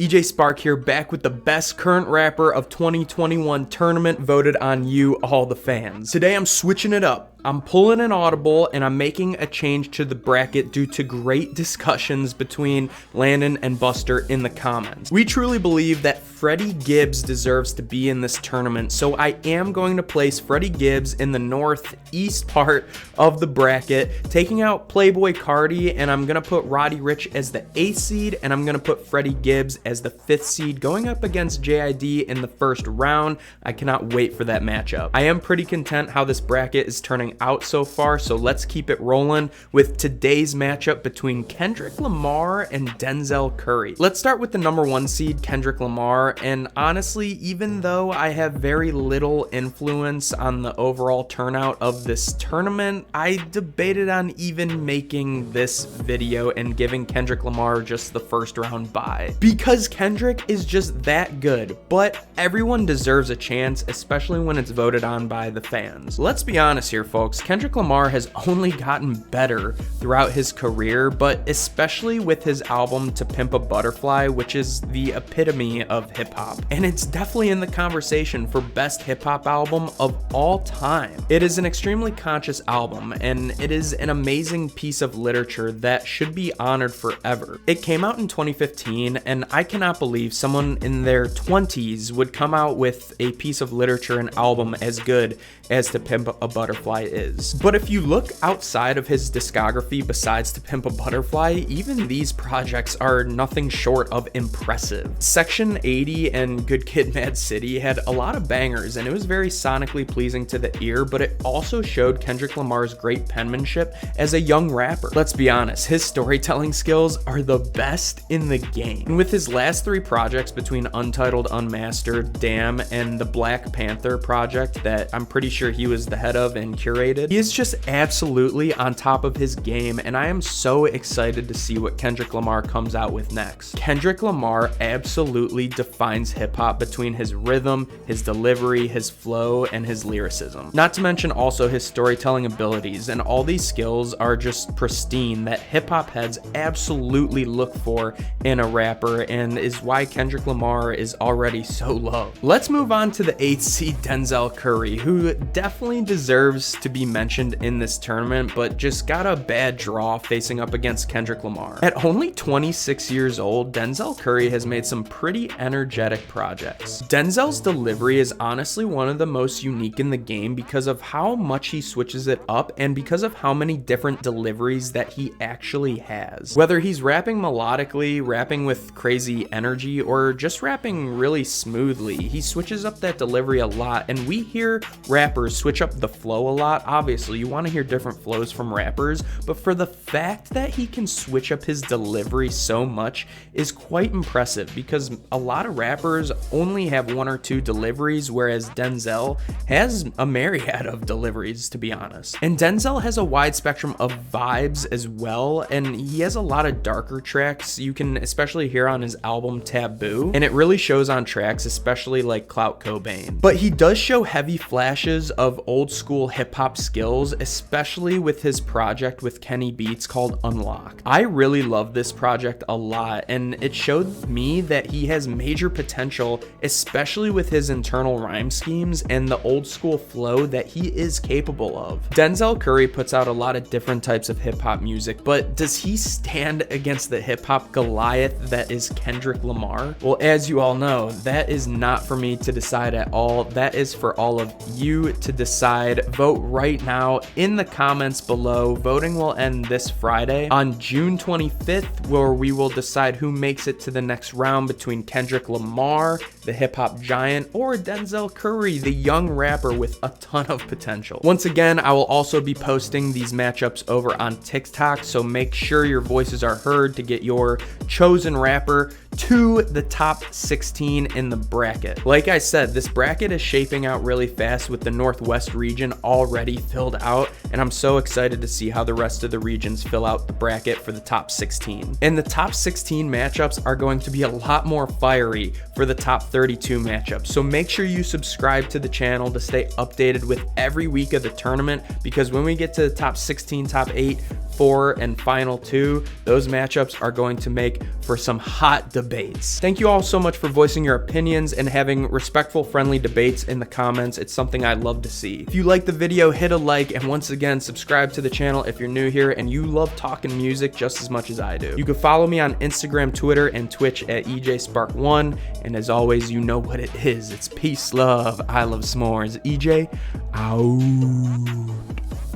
EJ Spark here, back with the best current rapper of 2021 tournament voted on you, all the fans. Today I'm switching it up. I'm pulling an audible and I'm making a change to the bracket due to great discussions between Landon and Buster in the comments. We truly believe that Freddie Gibbs deserves to be in this tournament, so I am going to place Freddie Gibbs in the northeast part of the bracket, taking out Playboy Cardi, and I'm gonna put Roddy Ricch as the 8th seed, and I'm gonna put Freddie Gibbs as the 5th seed, going up against JID in the first round. I cannot wait for that matchup. I am pretty content how this bracket is turning out so far, so let's keep it rolling with today's matchup between Kendrick Lamar and Denzel Curry. Let's start with the number 1 seed, Kendrick Lamar, and honestly, even though I have very little influence on the overall turnout of this tournament, I debated on even making this video and giving Kendrick Lamar just the first round bye, because Kendrick is just that good, but everyone deserves a chance, especially when it's voted on by the fans. Let's be honest here, folks. Kendrick Lamar has only gotten better throughout his career, but especially with his album To Pimp a Butterfly, which is the epitome of hip-hop. And it's definitely in the conversation for best hip-hop album of all time. It is an extremely conscious album, and it is an amazing piece of literature that should be honored forever. It came out in 2015, and I cannot believe someone in their 20s would come out with a piece of literature and album as good as To Pimp a Butterfly is. But if you look outside of his discography besides To Pimp a Butterfly, even these projects are nothing short of impressive. Section 80 and Good Kid, Mad City had a lot of bangers, and it was very sonically pleasing to the ear, but it also showed Kendrick Lamar's great penmanship as a young rapper. Let's be honest, his storytelling skills are the best in the game. And with his last 3 projects between Untitled Unmastered, Damn, and the Black Panther project that I'm pretty sure he was the head of and curated, he is just absolutely on top of his game, and I am so excited to see what Kendrick Lamar comes out with next. Kendrick Lamar absolutely defines hip-hop between his rhythm, his delivery, his flow, and his lyricism. Not to mention also his storytelling abilities, and all these skills are just pristine that hip-hop heads absolutely look for in a rapper, and is why Kendrick Lamar is already so loved. Let's move on to the 8th seed Denzel Curry, who definitely deserves to be mentioned in this tournament, but just got a bad draw facing up against Kendrick Lamar. At only 26 years old, Denzel Curry has made some pretty energetic projects. Denzel's delivery is honestly one of the most unique in the game because of how much he switches it up and because of how many different deliveries that he actually has. Whether he's rapping melodically, rapping with crazy energy, or just rapping really smoothly, he switches up that delivery a lot, and we hear rappers switch up the flow a lot. Obviously, you want to hear different flows from rappers, but for the fact that he can switch up his delivery so much is quite impressive, because a lot of rappers only have 1 or 2 deliveries, whereas Denzel has a myriad of deliveries, to be honest. And Denzel has a wide spectrum of vibes as well, and he has a lot of darker tracks you can especially hear on his album Taboo, and it really shows on tracks especially like Clout Cobain. But he does show heavy flashes of old school hip-hop skills, especially with his project with Kenny Beats called Unlock. I really love this project a lot, and it showed me that he has major potential, especially with his internal rhyme schemes and the old school flow that he is capable of. Denzel Curry puts out a lot of different types of hip-hop music, but does he stand against the hip-hop Goliath that is Kendrick Lamar? Well, as you all know, that is not for me to decide at all. That is for all of you to decide. Vote right now in the comments below. Voting will end this Friday on June 25th, where we will decide who makes it to the next round between Kendrick Lamar, the hip-hop giant, or Denzel Curry, the young rapper with a ton of potential. Once again, I will also be posting these matchups over on TikTok, so make sure your voices are heard to get your chosen rapper to the top 16 in the bracket. Like I said, this bracket is shaping out really fast with the Northwest region already filled out, and I'm so excited to see how the rest of the regions fill out the bracket for the top 16. And the top 16 matchups are going to be a lot more fiery for the top 32 matchups, so make sure you subscribe to the channel to stay updated with every week of the tournament, because when we get to the top 16, top 8, 4 and final 2, those matchups are going to make for some hot debates. Thank you all so much for voicing your opinions and having respectful, friendly debates in the comments. It's something I love to see. If you like the video, hit a like, and once again, subscribe to the channel if you're new here and you love talking music just as much as I do. You can follow me on Instagram, Twitter, and Twitch at EJSpark1, and as always, you know what it is. It's peace, love, I love s'mores. EJ, out.